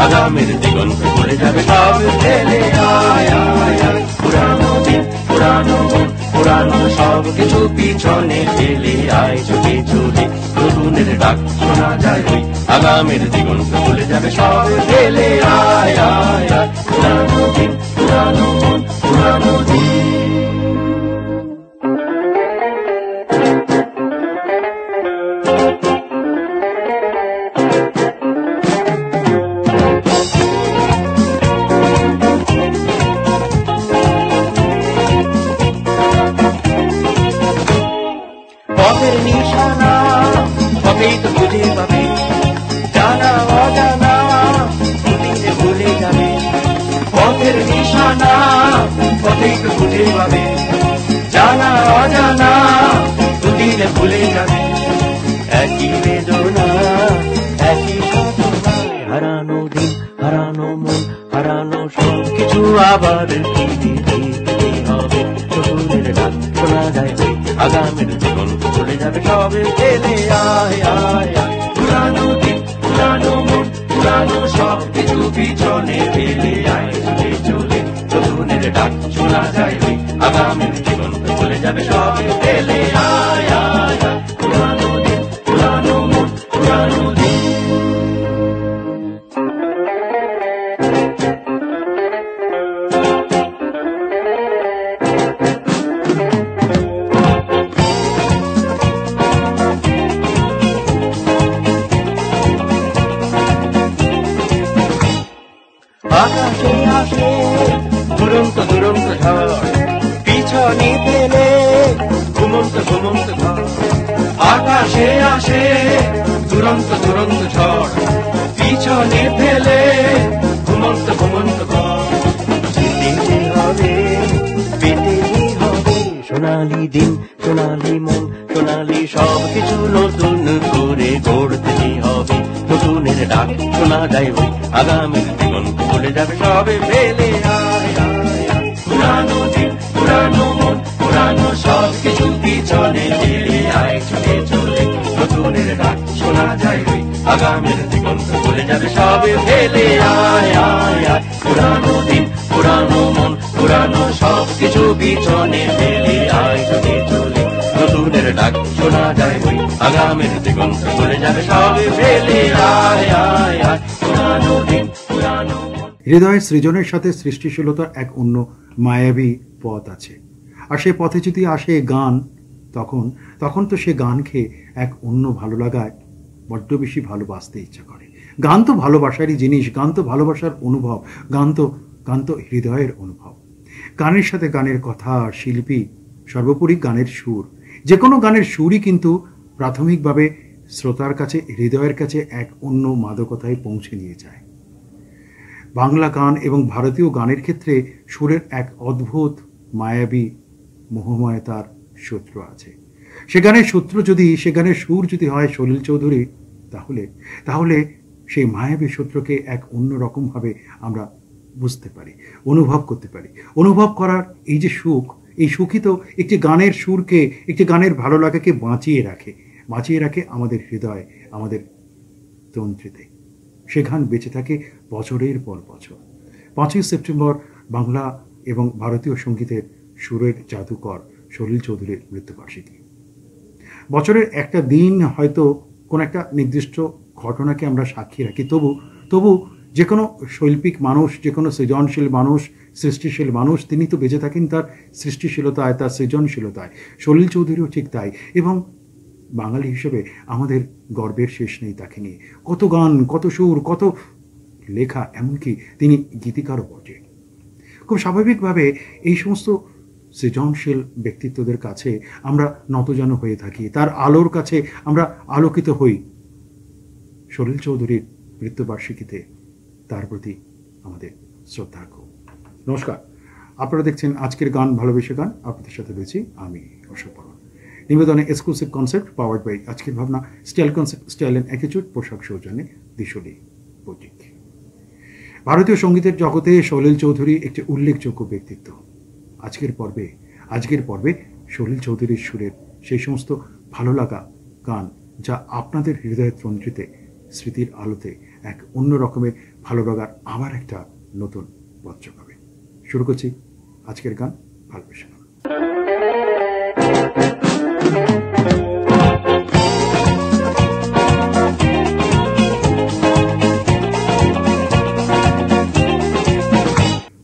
আগামীর দিগন্ত ভুলে যাবে সব ফেলে আয় আয় আয় পুরানো দিন পুরানো মন পুরানো সব কিছু পিছনে ফেলে আয় চলে চলে নতুনের ডাক শোনা যায় ওই আগামীর দিগন্ত ভুলে যাবে সব ফেলে আয় আয় আয় পুরানো দিন পুরানো মন পুরানো দিন পথের নিশানা পথেই তো খুঁজে পাবে জানা অজানা দুদিনে ভুলে যাবে পথের নিশানা পথেই তো খুঁজে পাবে জানা অজানা দুদিনে ভুলে যাবে একই বেদনা একই ঘটনা হারানো দিন হারানো মন হারানো সব কিছু আবার ফিরে পেতে হবে নতুনের ডাক শোনা যায় আগামীর জীবন চলে যাবে সবে ফেলে আয় আয় আয় পুরানো দিন পুরানো মন পুরানো সব কিছু পিছনে ফেলে আয় চলে চলে নতুনের ডাক শোনা যায় ওই আগামীর জীবন চলে যাবে সবে ফেলে আয় আয় আয় পুরানো দিন পুরানো মন পুরানো দিন আকাশে আসে দুরন্ত দুরন্ত ঝড় পিছনে ফেলে ঘুমন্ত ঘুমন্ত ঘর আকাশে আসে দুরন্ত দুরন্ত ঝড় পিছনে ফেলে ঘুমন্ত ঘুমন্ত ঘর পেতে হবে পেতে হবে সোনালি দিন সোনালি মন সোনালি সব কিছু নতুন করে গড়তে হবে নতুনের ডাক শোনা যায় ওই আগামীর জীবন ভুলে যাবে সবে ফেলে আয় আয় আয় পুরানো দিন পুরানো মন পুরানো সব কিছু পিছনে ফেলে আয় চলে চলে নতুনের ডাক শোনা যায় ওই আগামীর জীবন ভুলে যাবে সবে ফেলে আয় আয় আয় পুরানো দিন পুরানো মন পুরানো সব কিছু পিছনে ফেলে আয় চলে চলে নতুনের ডাক শোনা যায় ওই আগামীর জীবন ভুলে যাবে সবে ফেলে আয় আয় আয় পুরানো দিন পুরানো হৃদয়ের সৃজনের সাথে সৃষ্টিশীলতার এক অন্য মায়াবী পথ আছে আর সে পথে যদি আসে গান তখন তো সে গানকে এক অন্য ভালো লাগায় বড্ড বেশি ভালোবাসতে ইচ্ছা করে গান তো ভালোবাসারই জিনিস গান তো ভালোবাসার অনুভব গান তো হৃদয়ের অনুভব গানের সাথে গানের কথা শিল্পী সর্বোপরি গানের সুর যে কোনো গানের সুরই কিন্তু প্রাথমিকভাবে শ্রোতার কাছে হৃদয়ের কাছে এক অন্য মাদকতায় পৌঁছে নিয়ে যায় বাংলা গান এবং ভারতীয় গানের ক্ষেত্রে সুরের এক অদ্ভুত মায়াবী মোহময়তার সূত্র আছে সে গানের সুর যদি হয় সলিল চৌধুরী তাহলে সেই মায়াবী সূত্রকে এক অন্য রকমভাবে আমরা বুঝতে পারি অনুভব করতে পারি অনুভব করার এই যে সুখ এই সুখই তো একটি গানের সুরকে একটি গানের ভালো লাগাকে বাঁচিয়ে রাখে আমাদের হৃদয় আমাদের তন্ত্রীতে সে গান বেঁচে থাকে বছরের পর বছর 5ই সেপ্টেম্বর বাংলা এবং ভারতীয় সঙ্গীতের সুরের জাদুকর সলিল চৌধুরীর মৃত্যুবার্ষিকী বছরের একটা দিন হয়তো কোনো একটা নির্দিষ্ট ঘটনাকে আমরা সাক্ষী রাখি তবু যে কোনো শৈল্পিক মানুষ যে কোনো সৃজনশীল মানুষ সৃষ্টিশীল মানুষ তিনি তো বেঁচে থাকেন তার সৃষ্টিশীলতায় তার সৃজনশীলতায় সলিল চৌধুরীও ঠিক তাই এবং বাঙালি হিসেবে আমাদের গর্বের শেষ নেই তাকে নিয়ে কত গান কত সুর কত লেখা এমনকি তিনি গীতিকারও বটে খুব স্বাভাবিকভাবে এই সমস্ত সৃজনশীল ব্যক্তিত্বদের কাছে আমরা নতজানু হয়ে থাকি তার আলোর কাছে আমরা আলোকিত হই সলিল চৌধুরীর মৃত্যুবার্ষিকীতে তার প্রতি আমাদের শ্রদ্ধার্ঘ। নমস্কার, আপনারা দেখছেন আজকের গান ভালোবেসে গান। আপনাদের সাথে রয়েছি আমি অশোক বর্মন। নিবেদনে এক্সক্লুসিভ কনসেপ্ট পাওয়ার্ড বাই আজকের ভাবনা, style concept, style and attitude, পোশাক সৌজন্যে দিশলি বুটিক। ভারতীয় সঙ্গীতের জগতে সলিল চৌধুরী একটি উল্লেখযোগ্য ব্যক্তিত্ব। আজকের পর্বে সলিল চৌধুরীর সুরের সেই সমস্ত ভালো লাগা গান যা আপনাদের হৃদয়ের তন্ত্রীতে স্মৃতির আলোতে এক অন্য রকমের ভালো লাগার আবার একটা নতুন পথ পাবে। শুরু করছি আজকের গান ভালোবেসে গান।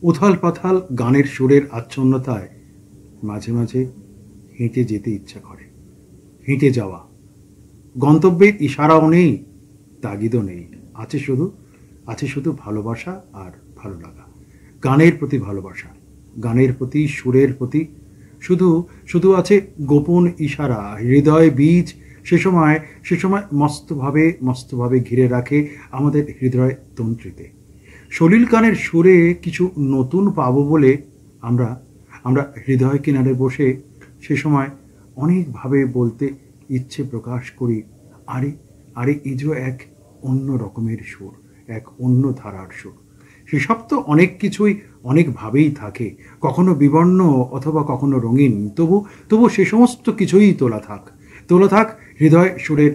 উথাল পাথাল গানের সুরের আচ্ছন্নতায় মাঝে মাঝে হেঁটে যেতে ইচ্ছা করে। হেঁটে যাওয়া, গন্তব্যের ইশারাও নেই, তাগিদও নেই, আছে শুধু ভালোবাসা আর ভালো লাগা। গানের প্রতি ভালোবাসা, গানের প্রতি, সুরের প্রতি শুধু আছে গোপন ইশারা, হৃদয় বীজ সে সময় মস্তভাবে ঘিরে রাখে আমাদের হৃদয় তন্ত্রীতে। সলিল গানের সুরে কিছু নতুন পাবো বলে আমরা হৃদয় কিনারে বসে সে সময় অনেকভাবে বলতে ইচ্ছে প্রকাশ করি, আরে এই যে এক অন্য রকমের সুর, এক অন্য ধারার সুর। সেসব তো অনেক কিছুই অনেকভাবেই থাকে, কখনো বিবর্ণ অথবা কখনো রঙিন, তবু সে সমস্ত কিছুই তোলা থাক হৃদয় সুরের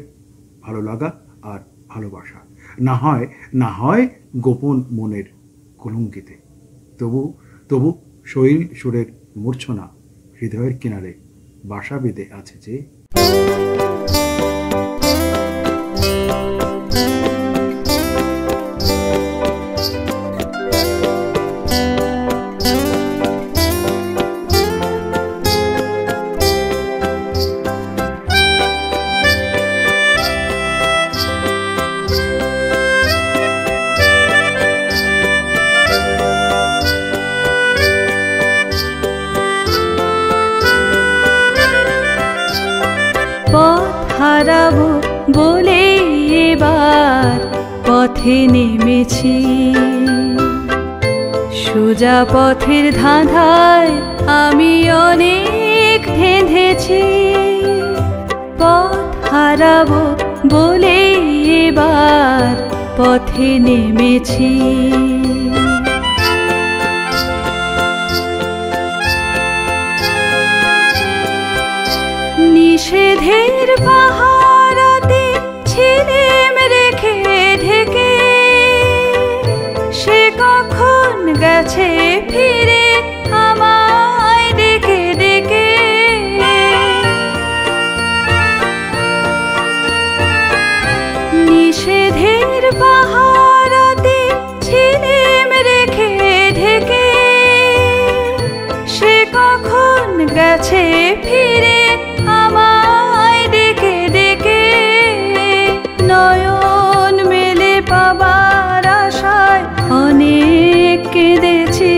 ভালো লাগা আর ভালোবাসা, না হয় গোপন মনের কলঙ্কিতে। তবু শৈল সুরের মূর্ছনা হৃদয়ের কিনারে বাসা বেঁধে আছে যে। হারাবো বলে এবার পথে নেমেছি, সোজা পথের ধাঁধায় আমি অনেক ধেঁধেছি। পথ হারাবো বলে এবার পথে নেমেছি, নিষেধের পাহারাতে ছিলেম রেখে ঢেকে, সে কখন গেছে ফিরে আমায় ডেকে ডেকে। নিষেধের পাহারাতে ছিলেম রেখে ঢেকে, সে কখন গেছে ফিরে আমায় ডেকে ডেকে। নয়ন মেলে পাবার আশায় অনেক কেঁদেছি,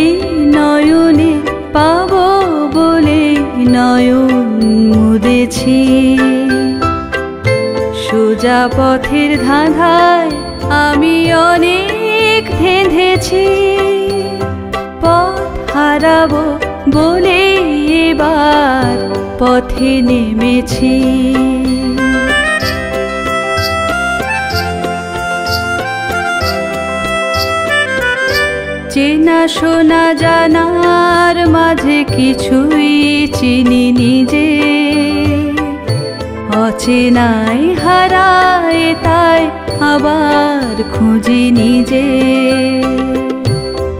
এই নয়নে পাবো বলে নয়ন মুদেছি। সোজা পথের ধাঁধায় আমি অনেক ধেঁধেছি, পথ হারাবো বলে এবার পথে নেমেছি। চেনা শোনা জানার মাঝে কিছুই চিনি নিজে, অচেনায় হারায় তাই আবার খুঁজি নিজে।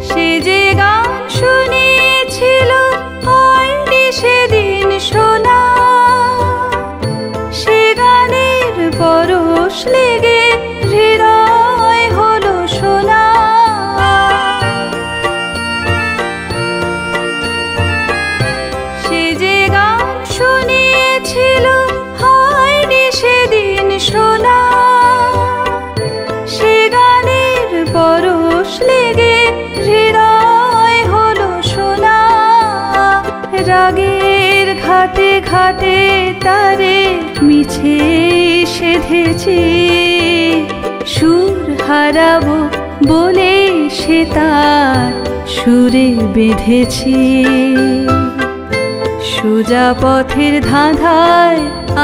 সে যে গান শুনেছিল হয়নি সেদিন শোনা, সে গানের পরশ লেগে হৃদয় হলো সোনা। সে যে গান শুনিয়েছিল হয়নি সেদিন শোনা, সে গানের পরশ লেগে হৃদয় হলো সোনা। রাগের ঘাটে ঘাটে তারে মিছে সেধেছি, সুর হারাবো বলে সে তার সুরে বেঁধেছে। সোজা পথের ধাঁধায়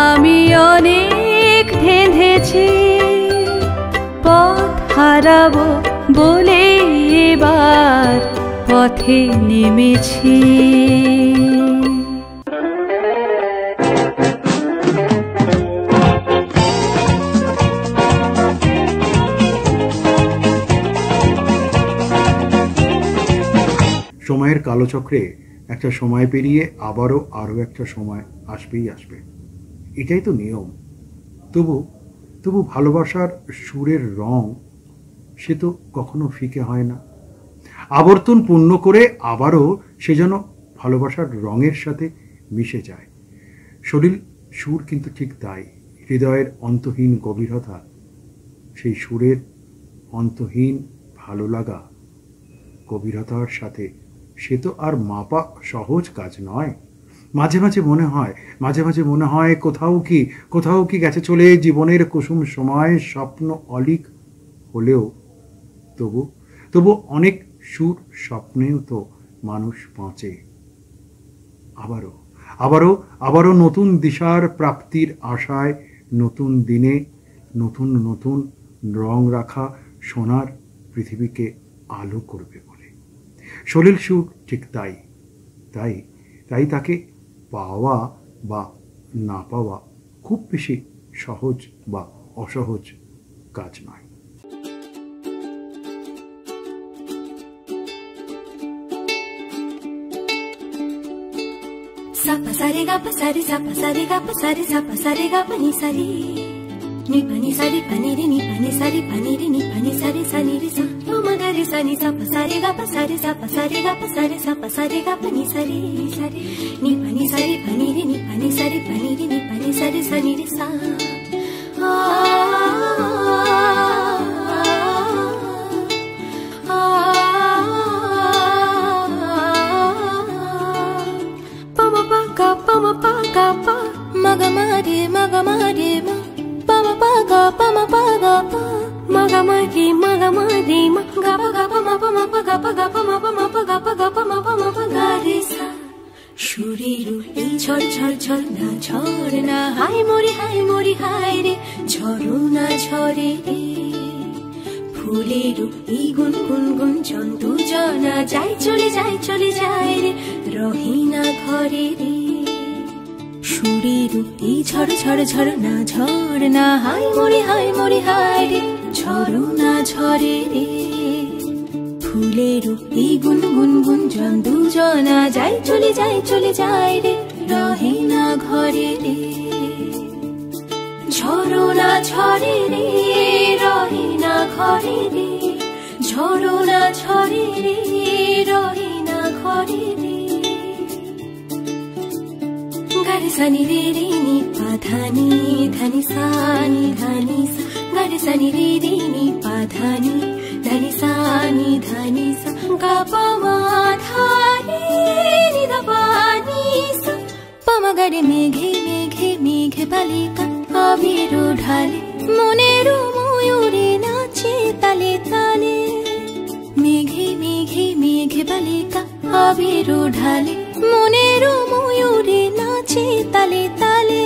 আমি অনেক ধেঁধেছি, পথ হারাবো বলে এবার পথে নেমেছি। সময়ের কালচক্রে একটা সময় পেরিয়ে আবারও আরও একটা সময় আসবেই আসবে, এটাই তো নিয়ম। তবু ভালোবাসার সুরের রং সে তো কখনো ফিকে হয় না। আবর্তন পূর্ণ করে আবারও সে যেন ভালোবাসার রঙের সাথে মিশে যায়। সলিল সুর কিন্তু ঠিক তাই, হৃদয়ের অন্তহীন গভীরতা, সেই সুরের অন্তহীন ভালো লাগা গভীরতার সাথে সে তো আর মাপা সহজ কাজ নয়। মাঝে মাঝে মনে হয় কোথাও কি গেছে চলে জীবনের কুসুম সময়, স্বপ্ন অলিক হলেও তবু অনেক সুর স্বপ্নেও তো মানুষ বাঁচে। আবারও নতুন দিশার প্রাপ্তির আশায়, নতুন দিনে নতুন নতুন রং রাখা সোনার পৃথিবীকে আলো করবে বলে। সলিল সুর ঠিক তাই তাকে পাওয়া বা না পাওয়া খুব বেশি সহজ বা অসহজ কাজ নয়। Sapa sari ga pa sari sapa sari ga pa sari sapa sari ga pa ni sari ni pa ni sari pa ni ri ni pa ni sari pa ni ri ni pa ni sari sa ni ri sa pa ma ga ri sa ni sapa sari ga pa sari sapa sari ga pa sari sapa sari ga pa ni sari ni pa ni sari pa ni ri ni pa ni sari pa ni ri ni pa ni sari sa ni ri sa ma pa ga pa ma ga ma re ma ma pa ma pa ga pa ma pa ma ga ma re ma ga pa ma pa ga pa ga pa ma pa ga pa ma pa ga re sa সুরের এই ঝড় ঝড় ঝড় না ঝড় না high মরি high রে ঝড়ো না ঝরে রে ফুলের এই গুন গুন গুন জন্তু জনা যাই চলে যায় রে রহি না ঘরে রে সুরের এই ঝড় ঝড় ঝড় না হাই মরি হাই রে ঝড়ো না ঝরে রে ফুলের এই গুন গুন গুন জন্তু জনা যাই চলে যায় রে রহে না ঘরে রে ঝড়ো না ঝরে রে রহে না ঘরে রে ঝড়ো না ঝরে রে রহে না ঘরে রে গারে সানি রে রে নি পা ধানি ধানি সানি ধানি সা গারে সানি রে রে নি পা ধানি ধানি সানি ধানি সা গা পা মা ধানি নি দা পা নি সা পা মা গারে মেঘে বালিকা আবির ঢালে মনের ময়ূরে নাচে তালে তালে মেঘে বালিকা আবির ঢালে মনের ময়ূরে নাচে তালে তালে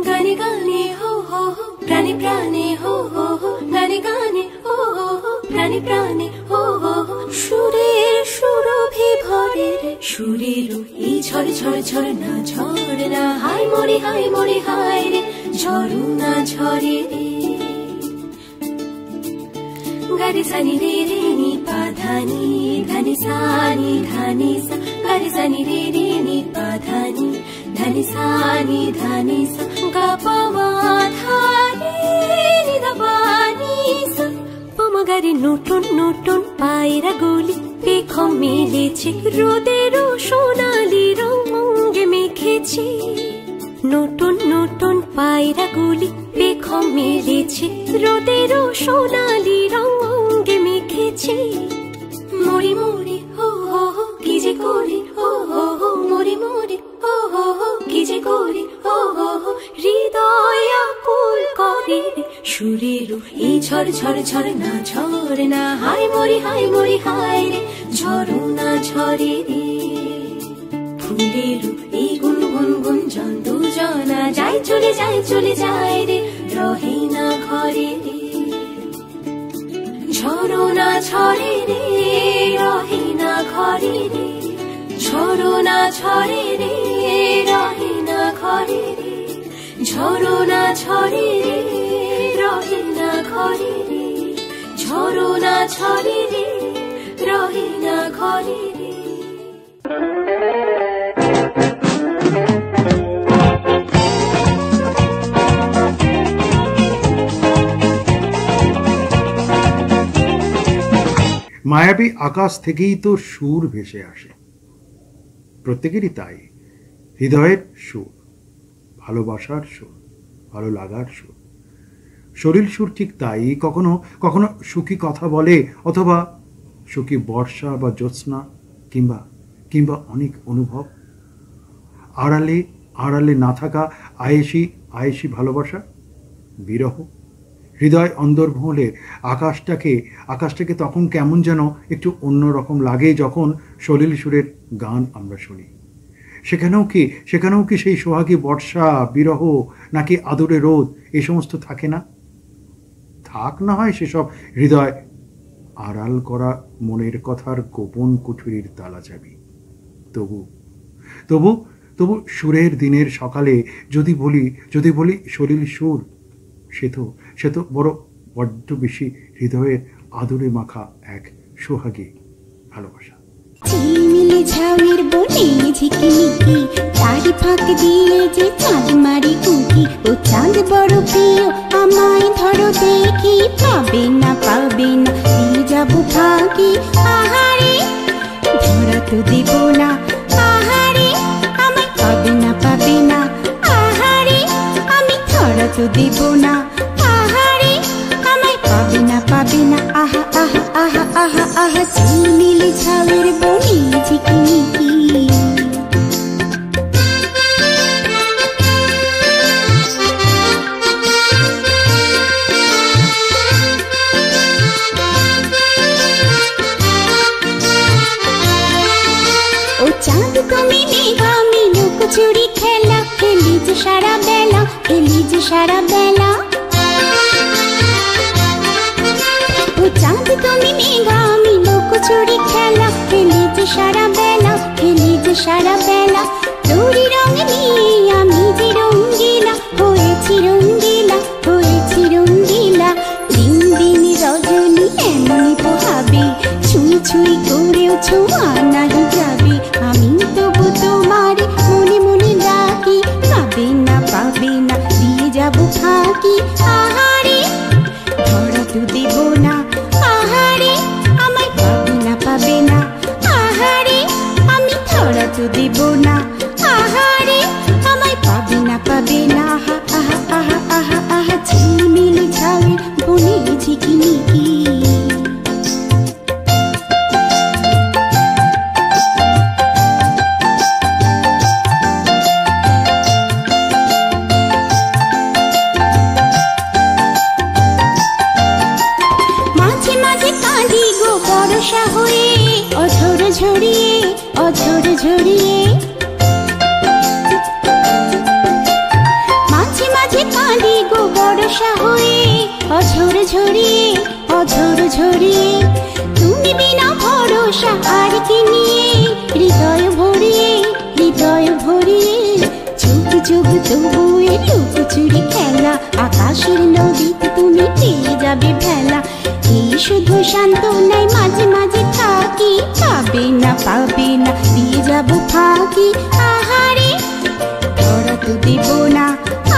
গানে গানে হো হো হো প্রাণে প্রাণে হো হো হো গানে গানে হো হো হো প্রাণে প্রাণে হো হো হো সুরের সুরভি ভরে রে সুরের এই ঝড় ঝড় ঝড় না হাই মরি হাই রে ঝড়ো না ঝরে রে গারে সানি রে রে নি পা ধানি ধানি সানি ধানি সা গারে সানি রে রে নি পা ধানি ধানি সানি ধানি সা গা পা মা ধানি নি দা পা নি সা পা মা গারে নতুন পায়রা গুলি পেখম মেলেছে রোদের সোনালি রঙে মেখেছে নতুন পায়রা গুলি পেখম মেলেছে রোদের সোনালি রঙে মেখেছে মরি হো হো হো কি যে করি হো হো হো মরি হো হো হো কি যে করি হো হো হো হৃদয় আকুল করে সুরের এই ঝড় ঝড় ঝড় না ঝড় না হায় মরি হায় রে ঝড় না ঝরে রে ফুলের এই গুন গুন গুন জন দুজনা যায় চলে যায় রে রহে না ঘরে রে ঝড় না ঝরে রে রহে না ঘরে রে ঝড় না ঝরে রে রহে না ঘরে রে ঝড় না ঝরে রে রহে না ঘরে রে ঝড় না ঝরে রে রহে না ঘরে রে মায়াবী আকাশ থেকেই তো সুর ভেসে আসে, প্রত্যেকেরই তাই। হৃদয়ের সুর, ভালোবাসার সুর, ভালো লাগার সুর, শরীর সুর ঠিক তাই। কখনো কখনো সুখী কথা বলে, অথবা সুখী বর্ষা বা জ্যোৎস্না, কিংবা কিংবা অনেক অনুভব। আড়ালে আড়ালে না থাকা আয়েসি ভালোবাসা, বিরহ। হৃদয় অন্দরমহলে আকাশটাকে তখন কেমন যেন একটু অন্যরকম লাগে যখন সলিল সুরের গান আমরা শুনি। সেখানেও কি সেই সোহাগী বর্ষা, বিরহ, নাকি আদরে রোদ এই সমস্ত থাকে না? থাক না হয় সেসব হৃদয় আড়াল করা মনের কথার গোপন কুঠুরির তালা চাবি। তবু সুরের দিনের সকালে যদি বলি সলিল সুর, সে তো বড্ড বেশি হৃদয়ের আদরে মাখা এক সোহাগী ভালোবাসা। ঝিলমিলে ঝাউয়ের বনে ঝিকিমিকি, তারি ফাঁক দিয়ে যে চাঁদ মারি কুকি। ও চাঁদ বড় প্রিয়, আমায় ধরো দেখি। পাবে না দিয়ে যাবো ফাঁকি। আহারে ধরা তো দেব না, আহারে আমায় পাবে না। আহারে আমি ধরা তো দেব না, আহারে আমায় পাবে না। আহা আহা আহা আহা আহা ঝিলমিলে ঝাউয়ের বনে ঝিকিমিকি। ও চাঁদ তুমি মেঘা, আমি লুকোচুরি খেলা খেলি যে সারা বেলা। ও চাঁদ তুমি মেঘা, আমি লুকোচুরি খেলা খেলি যে সারা বেলা। তোরি রং নিয়ে আমি যে রঙ্গিলা হয়েছি রঙ্গিলা। দিন দিন রজনী এমনি পোহাবে, ছুঁই করেও ছোঁয়া নাহি যাবে। আমি তবু তোমার মনে মনে ডাকি। পাবে না দিয়ে যাবো ফাঁকি। আহারে ধরা তো দেব না, আহারে আমায় পাবে না। আহারে আমি ধরা তো দেব না, আহারে আমায় পাবে না। আহা আহা আহা আহা আহা ঝিলমিলে ঝাউয়ের বনে ঝিকিমিকি। অঝর ঝরিয়ে মাঝে মাঝে কাঁদি গো বর্ষা হয়ে। অঝর ঝরিয়ে তুমি বিনা ভরসা আর কি নিয়ে। হৃদয় ভরিয়ে যুগ তবু এ লুকোচুরি খেলা। আকাশের নদীতে তুমি পেয়ে যাবে ভেলা। এই শুধু সান্ত্বনায় মাঝে মাঝে থাকি। পাবে না দিয়ে যাবো ফাঁকি। আহারে ধরা তো দেব না,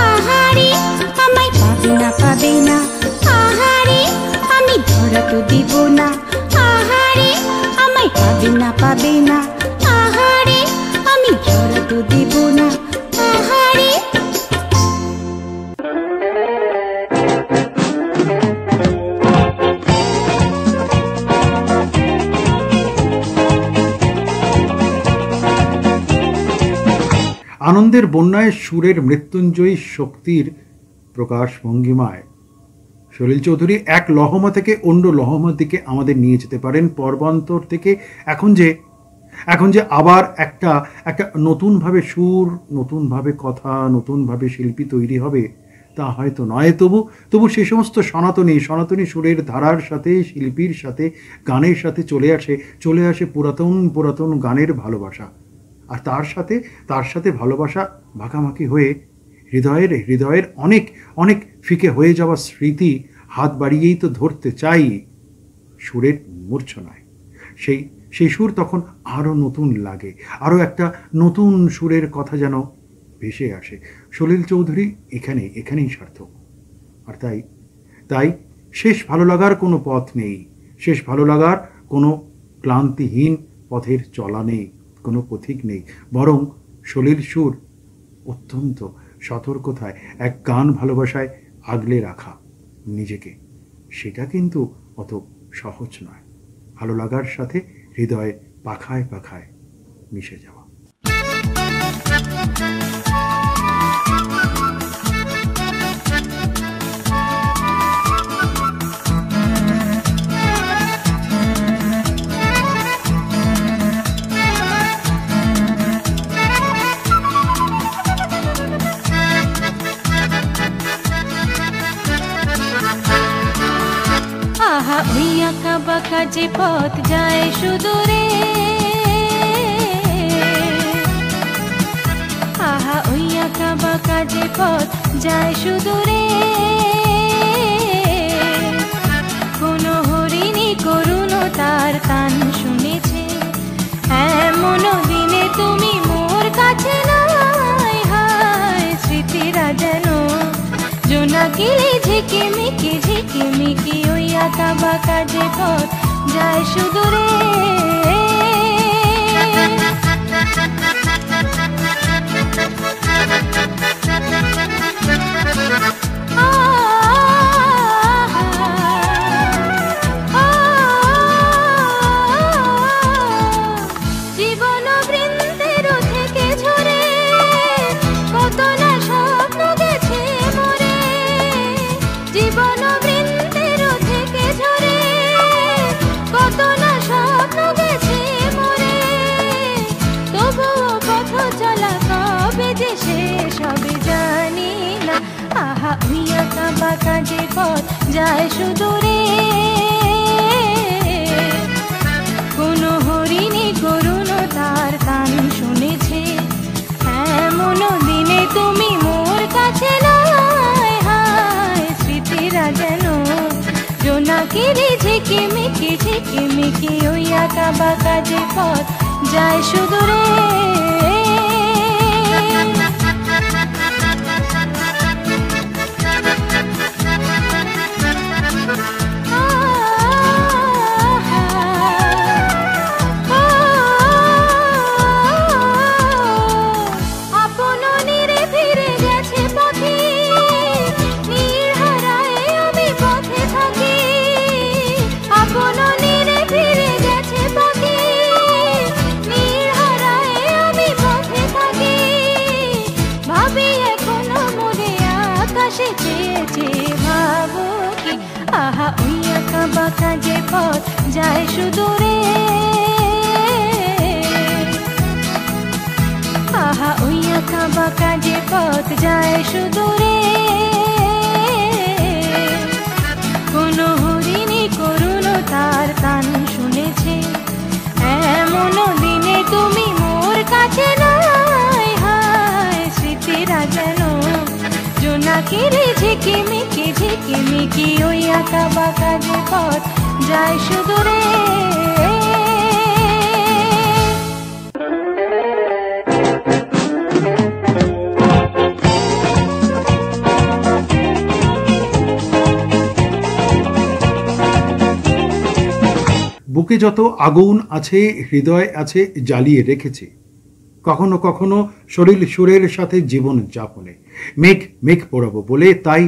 আহারে আমায় পাবে না। আহারে আমি ধরা তো দেব না, আহারে আমায় পাবে না। আহারে আমি ধরা তো দেব না, আহারে। আনন্দের বন্যায় সুরের মৃত্যুঞ্জয়ী শক্তির প্রকাশ ভঙ্গিমায় সলিল চৌধুরী এক লহমা থেকে অন্য লহমার দিকে আমাদের নিয়ে যেতে পারেন। পর্বান্তর থেকে এখন যে আবার একটা নতুনভাবে সুর, নতুনভাবে কথা, নতুনভাবে শিল্পী তৈরি হবে তা হয়তো নয়। তবু সে সমস্ত সনাতনী সুরের ধারার সাথে, শিল্পীর সাথে, গানের সাথে চলে আসে পুরাতন গানের ভালোবাসা। আর তার সাথে ভালোবাসা ভাগামাখি হয়ে হৃদয়ের অনেক ফিকে হয়ে যাওয়া স্মৃতি হাত বাড়িয়েই তো ধরতে চাই সুরের মূর্ছনায়। সেই সুর তখন আরও নতুন লাগে, আরও একটা নতুন সুরের কথা যেন ভেসে আসে। সলিল চৌধুরী এখানেই সার্থক। আর তাই শেষ ভালো লাগার কোনো পথ নেই, শেষ ভালো লাগার কোনো ক্লান্তিহীন পথের চলা নেই, কোনো পথিক নেই। বরং সলিল সুর অত্যন্ত সতর্কতায় এক গান ভালোবাসায় আগলে রাখা নিজেকে, সেটা কিন্তু অত সহজ নয়। ভালো লাগার সাথে হৃদয়ে পাখায় পাখায় মিশে যাওয়া। আহা ওই আঁকা বাঁকা যে পথ যায় সুদূরে, আহা ওই আঁকা বাঁকা যে পথ যায় সুদূরে, কোন হরিণী করুণ তার কান শুনেছে, এমন দিনে তুমি মোর কাছে নাই, হায় স্মৃতিরা যেন জোনাকিলে ঝিকিমিকি ওই আঁকা বাঁকা যে পথ যায় সুদূরে। জীবন বৃন্দের থেকে ঝরে কত না স্বপ্ন গেছে মরে, জীবন বৃন্দের থেকে ঝরে কত না স্বপ্ন গেছে মরে, তবুও পথ চলা কবে যে শেষ হবে জানি না, আহা ওই আঁকা বাঁকা যে পথ যায় সুদূরে, কোন হরিণী করুণ তার কান শুনেছে, এমন দিনে তুমি মোর কাছে নাই, হায় স্মৃতিরা যেন জোনাকিরে ঝিকিমিকি ওই আঁকা বাঁকা যে পথ যায় সুদূরে। আহা ওই আঁকা বাঁকা যে পথ যায় সুদূরে, আহা ওই আঁকা বাঁকা যে পথ যায় সুদূরে, কোন হরিণী করুণ তার কান শুনেছে, এমন দিনে তুমি মোর কাছে নাই, হায় স্মৃতিরা যেন জোনাকিরে ঝিকিমিকি ওই আঁকা বাঁকা যে পথ যায় সুদূরে। বুকে যত আগুন আছে, হৃদয় আছে জ্বালিয়ে রেখেছে, কখনো কখনো সলিল সুরের সাথে জীবন যাপনে মেঘ পোড়াবো বলে, তাই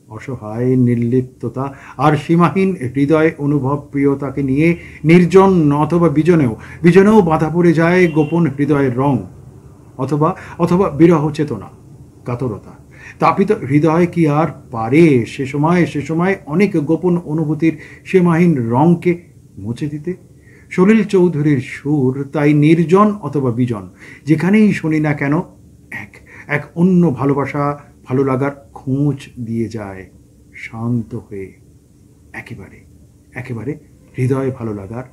অসহায় নির্লিপ্ততা আর সীমাহীন হৃদয় অনুভব প্রিয়তাকে নিয়ে নির্জন অথবা বিজনেও বাধা পড়ে যায় গোপন হৃদয়ের রং, অথবা বিরহ চেতনা, কাতরতা। তাপিত হৃদয় কি আর পারে সে সময় অনেক গোপন অনুভূতির সীমাহীন রঙকে মুছে দিতে? সলিল চৌধুরীর সুর তাই নির্জন অথবা বিজন যেখানেই শুনি না কেন এক এক অন্য ভালোবাসা ভালো লাগার খোঁজ দিয়ে যায় শান্ত হয়ে, একেবারে একেবারে হৃদয় ভালো লাগার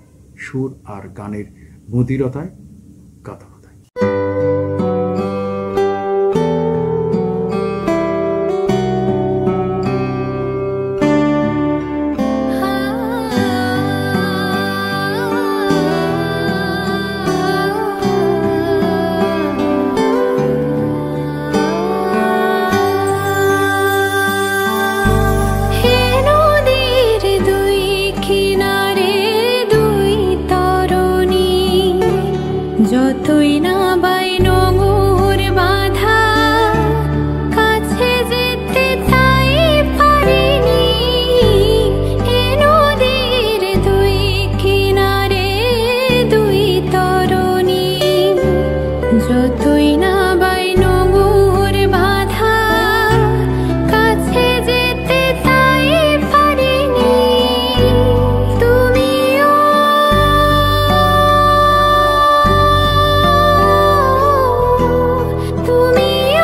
সুর আর গানের মধুরতায় কাতরতায়। যতই না বাই নোঙর বাঁধা কাছে যেতে তাই পারিনি, এ নদীর দুই কিনারে দুই তরুণী। যতই না বাই নোঙর বাঁধা কাছে যেতে তাই পারিনি, তুমিও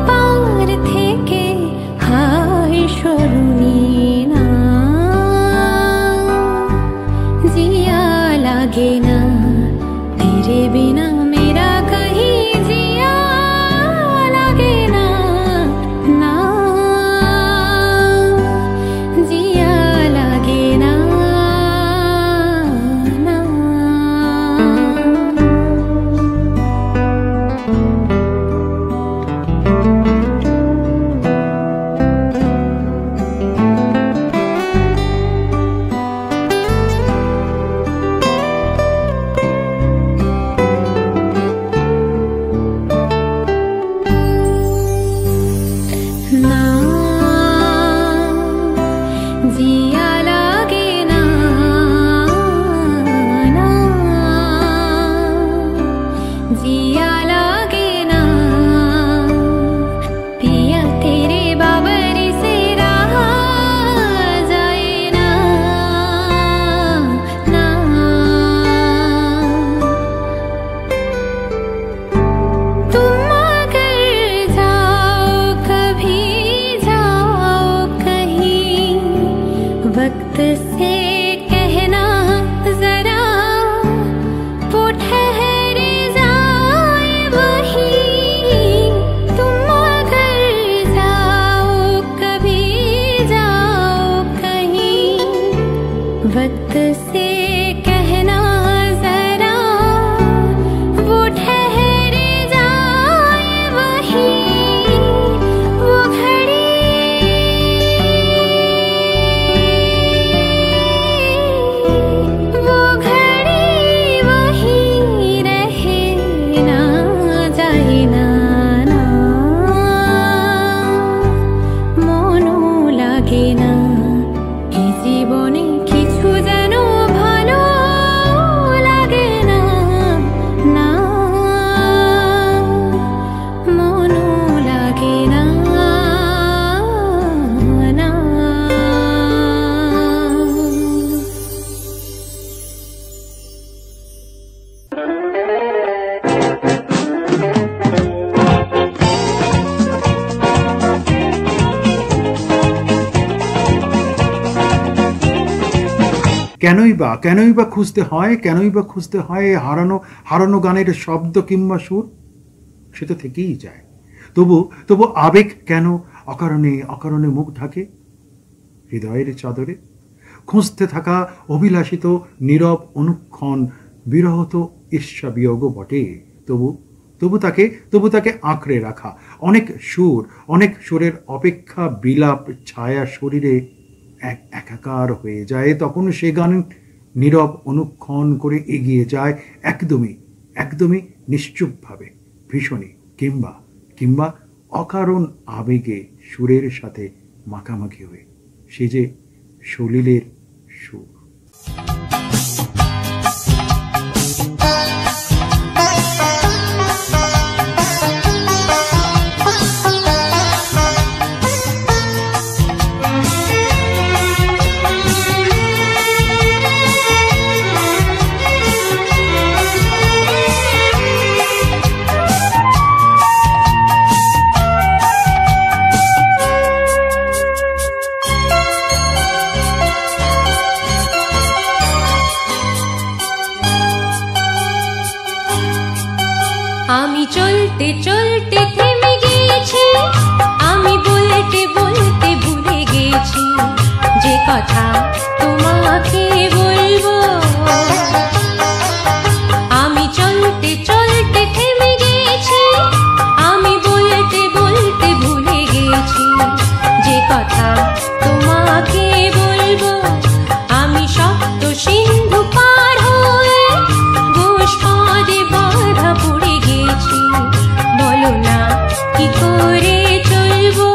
পার থেকে হায় সরুনি না, জিয়া লাগে না তেরে বিনা মেরা কहीं জিয়া লাগে না, না জিয়া লাগে না, না। না জিয়া লাগে না, না জিয়া লাগে না, पिया तेरे बाबरी से रहा जाए ना, ना तुम अगर जाओ कभी जाओ कहीं, वक्त से कहना जरा वो ठहर जाए वहीं, तुम अगर जाओ कभी जाओ कहीं, वक्त से कहना जरा वो ठहर जाए वहीं, वो घड़ी वहीं रहे ना जाए ना, ना মনও লাগে না এই জীবনে কিছু যেন ভালো লাগে না, না মনও লাগে না, না। কেনই বা খুঁজতে হয় হারানো হারানো গানের শব্দ কিংবা সুর? সে তো থেকেই যায়, তবু আবেগ কেন অকারণে অকারণে মুখ ঢাকে হৃদয়ের চাদরে? খুঁজতে থাকা অভিলাষিত নীরব অনুক্ষণ বিরহ তো ঈর্ষা বিয়োগ বটে, তবু তাকে আঁকড়ে রাখা অনেক সুরের অপেক্ষা বিলাপ ছায়া শরীরে একাকার হয়ে যায়। তখন সে গান নীরব অনুক্ষণ করে এগিয়ে যায় একদমই নিশ্চুপভাবে, ভীষণই কিংবা অকারণ আবেগে সুরের সাথে মাখামাখি হয়ে। সে যে সলিলের সুর। চলতে চলতে থেমে গেছি, আমি বলতে বলতে ভুলে গেছি যে কথা তোমাকে বলবো। আমি চলতে চলতে থেমে গেছি, আমি বলতে বলতে ভুলে গেছি যে কথা তোমাকে বলবো। আমি সপ্ত সিন্ধু পার হয়ে গোষ্পদে বাধা পড়ে গেছি, বলো না কি করে চলবো।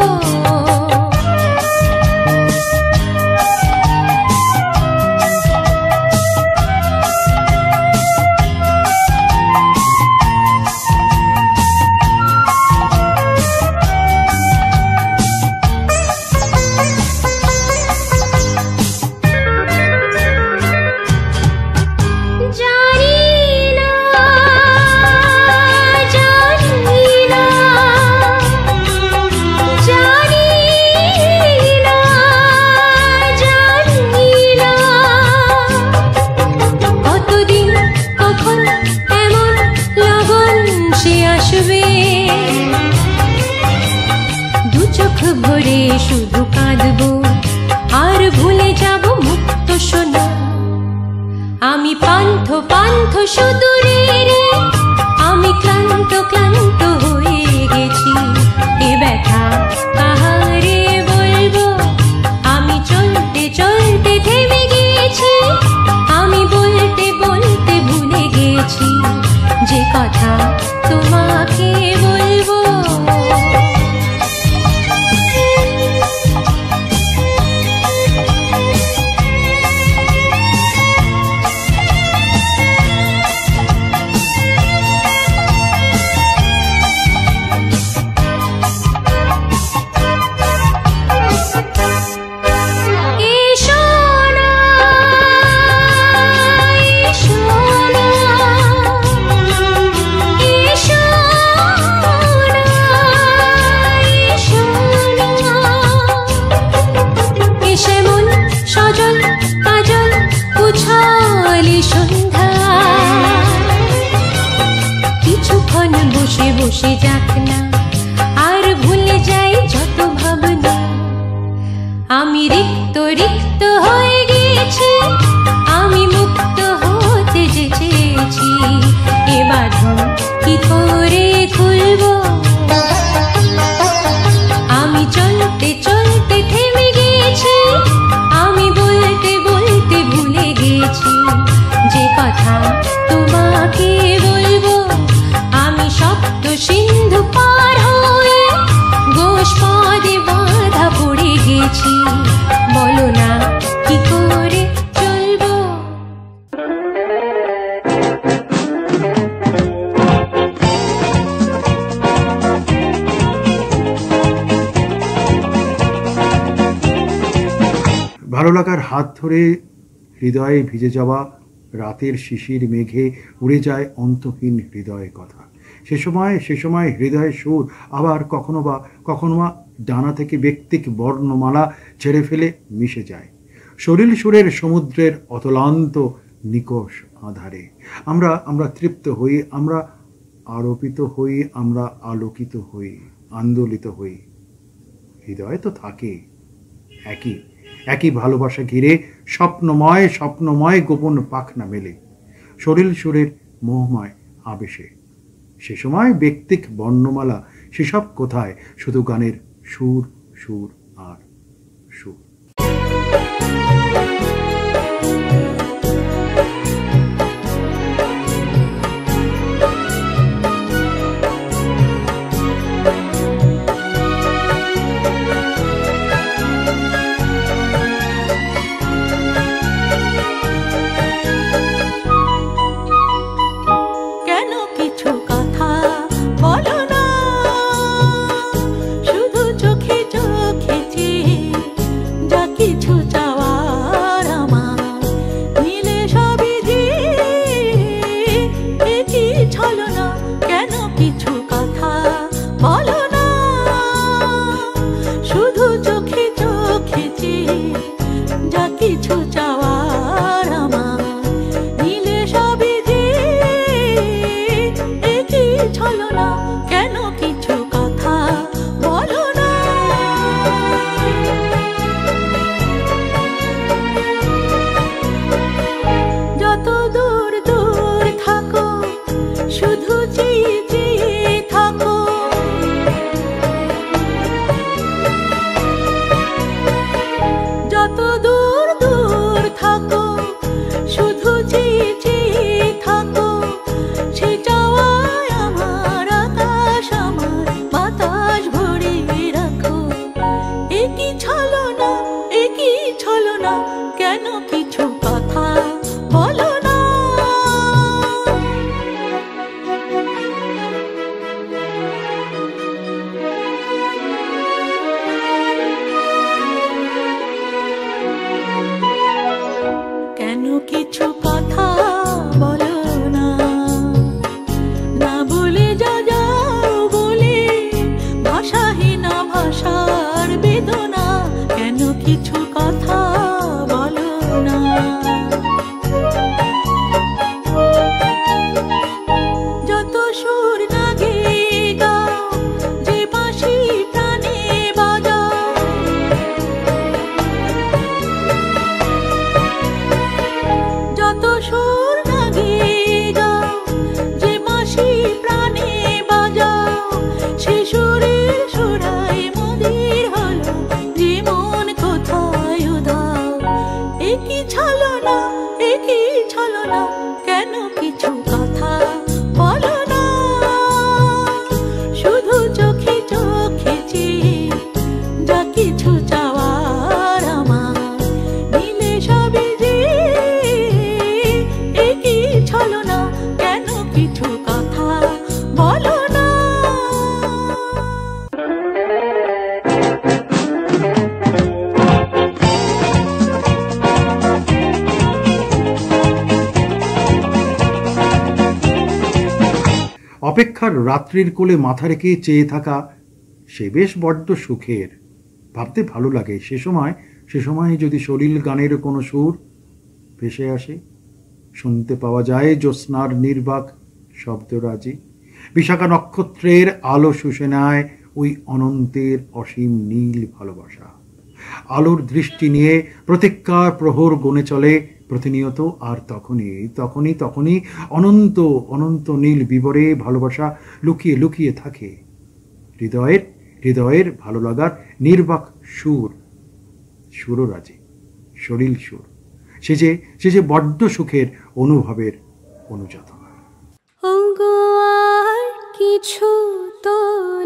ভরে শুধু কাঁদবো আর ভুলে যাব মুক্ত সোনা। আমি পান্থ পান্থ সুদূরে রে, আমি ক্লান্ত ক্লান্ত হয়ে গেছি, এ ব্যথা কাহারে বলবো। আমি চলতে চলতে থেমে গেছি, আমি বলতে বলতে ভুলে গেছি যে কথা তোমাকে বলবো। বসে বসে যাক না আর ভুলে যাই যত ভাবনা। আমি রিক্ত রিক্ত হয়ে গেছি, আমি মুক্ত হতে যে চেয়েছি, এ বাঁধন কি করে খুলবো। আমি চলতে চলতে থেমে গেছি, আমি বলতে বলতে ভুলে গেছি যে কথা তোমাকে বলবো। আমি সপ্ত সিন্ধু পার হয়ে গোষ্পদে বাধা পড়ে গেছি, বলো না কি করে চলবো। ভালো লাগার হাত ধরে হৃদয়ে ভিজে যাওয়া রাতের শিশির মেঘে উড়ে যায় অন্তহীন হৃদয়ের কথা। সে সময় হৃদয়ের সুর আবার কখনো বা ডানা থেকে ব্যক্তিক বর্ণমালা ছেড়ে ফেলে মিশে যায় সলিল সুরের সমুদ্রের অতলান্ত নিকষ আধারে। আমরা তৃপ্ত হই, আমরা আরোপিত হই, আমরা আলোকিত হই, আন্দোলিত হই। হৃদয় তো থাকে একই ভালোবাসা ঘিরে স্বপ্নময় গোপন পাখনা মেলে সলিল সুরের মোহময় আবেশে। সে সময় ব্যক্তিক বর্ণমালা সেসব কোথায়, শুধু গানের সুর সুর আর সুর। কেন কিছু কথা বলো না। কেন কিছু কথা বলো না, না বলে যা যাও বলে, ভাষাহীনা ভাষার বেদনা, কেন কিছু কথা বলো না। যত সুর না গেয়ে গাও, যে বাঁশি প্রাণে বাজাও, যত সুর না গেয়ে গাও, যে বাঁশি প্রাণে বাজাও, সে সুরের সুরায় মদির হলো যে মন কোথায় উধাও। একই ছলনা, একই ছলনা, কেন কিছু কথা বলো না। শুধু চোখে চোখে চেয়ে যা কিছু চাওয়ার আমার দিলে সবই যে, একই ছলনা, কেন কিছু কথা বলো না। অপেক্ষার রাত্রির কোলে মাথা রেখে চেয়ে থাকা সে বেশ বড্ড সুখের। ভাবতে ভালো লাগে সে সময় যদি সলিল গানের কোনো সুর ভেসে আসে, শুনতে পাওয়া যায় জ্যোৎস্নার নির্বাক শব্দরাজি, বিশাখা নক্ষত্রের আলো শুষে নেয় ওই অনন্তের অসীম নীল ভালোবাসা। আলোর দৃষ্টি নিয়ে প্রতীক্ষার প্রহর গণে চলে প্রতিনিয়ত, আর তখনই অনন্ত অনন্ত নীল বিবরে ভালোবাসা লুকিয়ে লুকিয়ে থাকে। হৃদয়ের ভালো লাগার নির্বাক সুররাজি, সলিল সুর, সে যে বড্ড সুখের অনুভবের অনুযাতনা। ওগো আর কিছু তো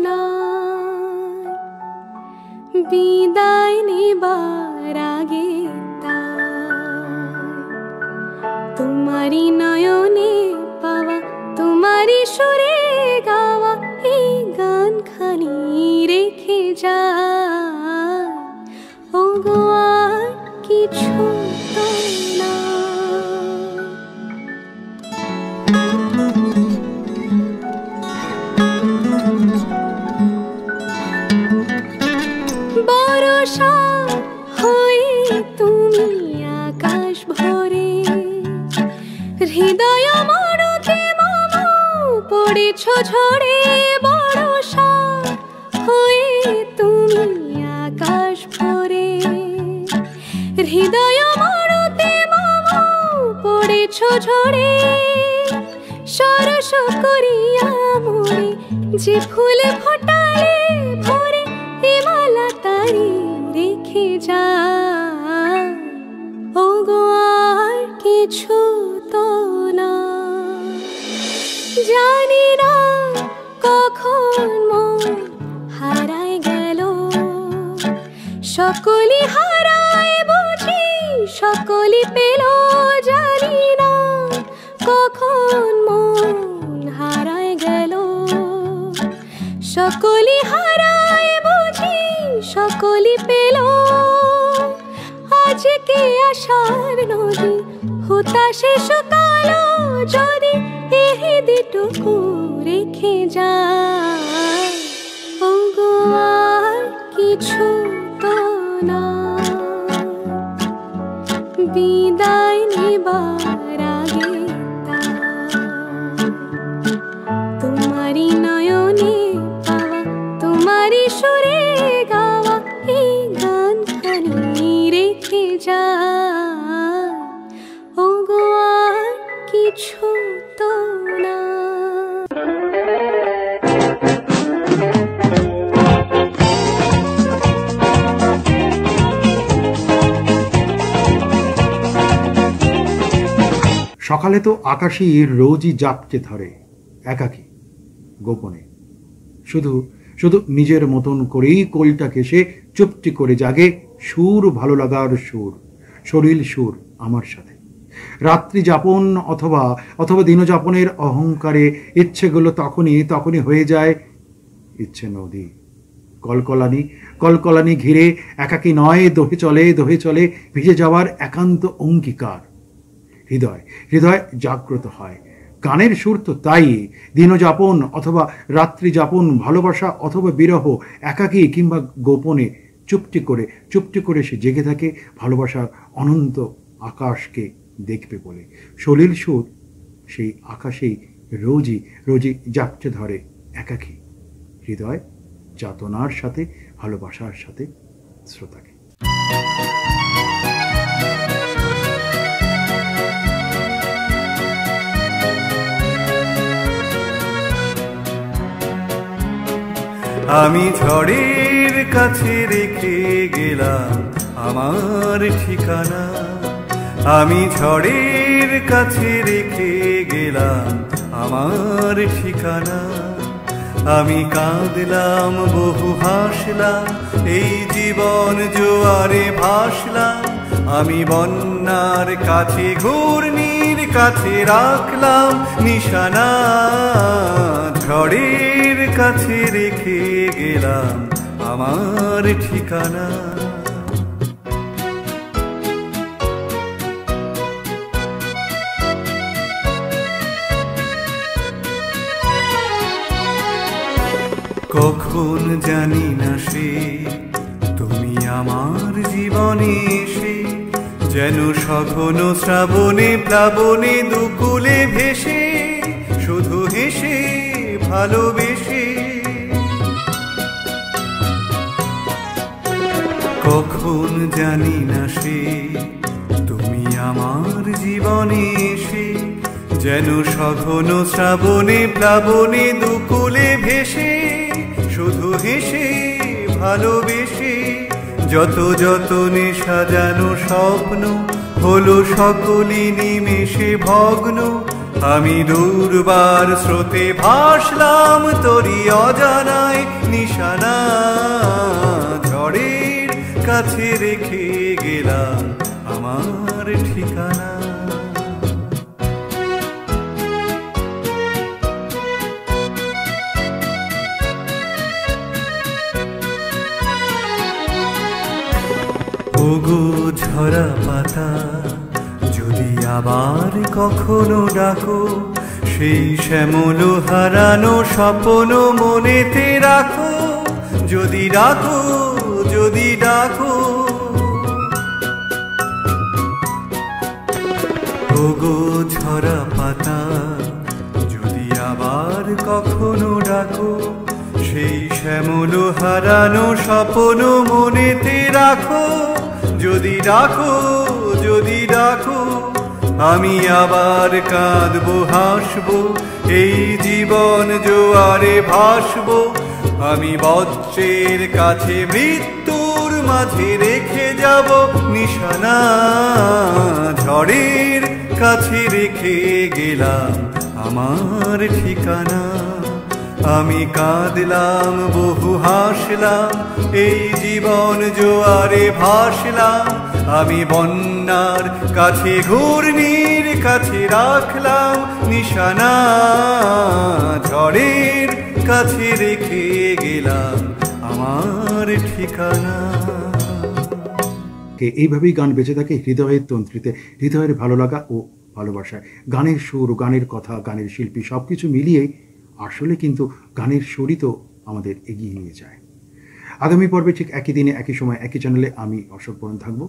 নয়, বিদায় নেবার আগে তোমারি নয়নে পাওয়া, তোমারি সুরে গাওয়া এই গান খানি রেখে যায়। ওগো আর কিছু তো নয়। বরষা হয়ে তুমি আকাশ ভরে, হৃদয় মরতে মম পড়েছ ঝরে। বরষা হয়ে তুমি আকাশ ভরে, হৃদয় মরতে মম পড়েছ ঝরে। সরস করিয়া মোরে যে ফুল ফোটালে ভরে, এ মালা তারি রেখে যায়। ওগো আর কিছু তো না, জানি না কখন মন হারায় গেল। সকলি হারায় বুঝি সকলি পেল, জানি না কখন মন হারায় গেল। সকলি হারায় বুঝি সকলি পেল। আজকে আশার নদী হুতাশে শুকালো, যদি এই দুটুকু রেখে যায়। ওগো আর কিছু তো না, বিদায় নেবার আগে তোমারি নয়নে পাওয়া, তোমারি সুরে গাওয়া এই গান খানি রেখে যায়। ওগো আর কিছু তো না। সকালে তো আকাশই রোজই জাপটে ধরে একাকী গোপনে, শুধু নিজের মতন করেই কোলটা কেসে চুপটি করে জাগে সুর, ভালো লাগার সুর। সলিল সুর আমার সাথে। রাত্রি যাপন অথবা দিনযাপনের অহংকারে ইচ্ছেগুলো তখনই হয়ে যায় ইচ্ছে নদী। কলকলানি ঘিরে একাকী নয়, দোহে চলে ভিজে যাওয়ার একান্ত অঙ্গীকার। হৃদয় জাগ্রত হয়। গানের সুর তো তাই। দিনযাপন অথবা রাত্রি যাপন, ভালোবাসা অথবা বিরহ, একাকী কিংবা গোপনে চুপটি করে সে জেগে থাকে ভালোবাসার অনন্ত আকাশকে দেখবে বলে। সলিল সুর সেই আকাশেই রোজই জাপটে ধরে একাকী হৃদয়, যাতনার সাথে ভালোবাসার সাথে শ্রোতাকে। আমি ঝড়ের কাছে রেখে গেলাম আমার ঠিকানা, আমি ঝড়ের কাছে রেখে গেলাম আমার ঠিকানা। আমি কাঁদলাম বহু হাসলাম, এই জীবন জোয়ারে ভাসলাম। আমি বন্যার কাছে ঘূর্ণির কাছে রাখলাম নিশানা, ঝড়ের কাছে রেখে গেলাম আমার ঠিকানা। কখন জানি না সে তুমি আমার জীবনে এসে, যেন সঘন শ্রাবণে প্লাবনে দুকুলে ভেসে, শুধু হেসে ভালোবেসে। কখন জানি না সে তুমি আমার জীবনে এসে, যেন সঘন শ্রাবণে প্লাবনে দুকুলে ভেসে, শুধু হেসে ভালোবেসে। যত সাজানো স্বপ্ন হলো সকলই নিমেষে ভগ্ন। আমি দুর্বার স্রোতে ভাসলাম তোরি অজানায় নিশানা, ঝড়ের কাছে রেখে গেলাম আমার ঠিকানা। ওগো ঝরা পাতা, যদি আবার কখনো ডাকো, সেই শ্যামল হারানো স্বপ্ন মনেতে রাখো। যদি ডাকো ওগো ঝরা পাতা, যদি আবার কখনো ডাকো, সেই শ্যামল হারানো স্বপ্ন মনেতে রাখো। যদি ডাকো আমি আবার কাঁদবো হাসবো, এই জীবন জোয়ারে ভাসবো। আমি বজ্রের কাছে মৃত্যুর মাঝে রেখে যাব নিশানা, ঝড়ের কাছে রেখে গেলাম আমার ঠিকানা। আমি কাঁদলাম বহু হাসলাম, এই জীবন জোয়ারে ভাসলাম। আমি বন্যার কাছে ঘূর্ণির কাছে রাখলাম নিশানা, ঝড়ের কাছে রেখে গেলাম আমার ঠিকানা। এইভাবেই গান বেঁচে থাকে হৃদয়ের তন্ত্রীতে, হৃদয়ের ভালো লাগা ও ভালোবাসায়। গানের সুর, গানের কথা, গানের শিল্পী সবকিছু মিলিয়ে আসলে কিন্তু গানের সুরই তো আমাদের এগিয়ে নিয়ে যায়। আগামী পর্বে ঠিক একই দিনে একই সময় একই চ্যানেলে আমি অশোক বরণ থাকব।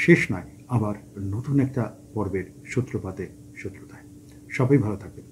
শেষ নয়, আবার নতুন একটা পর্বের সূত্রপাতে শত্রুতায়। সবাই ভালো থাকবেন।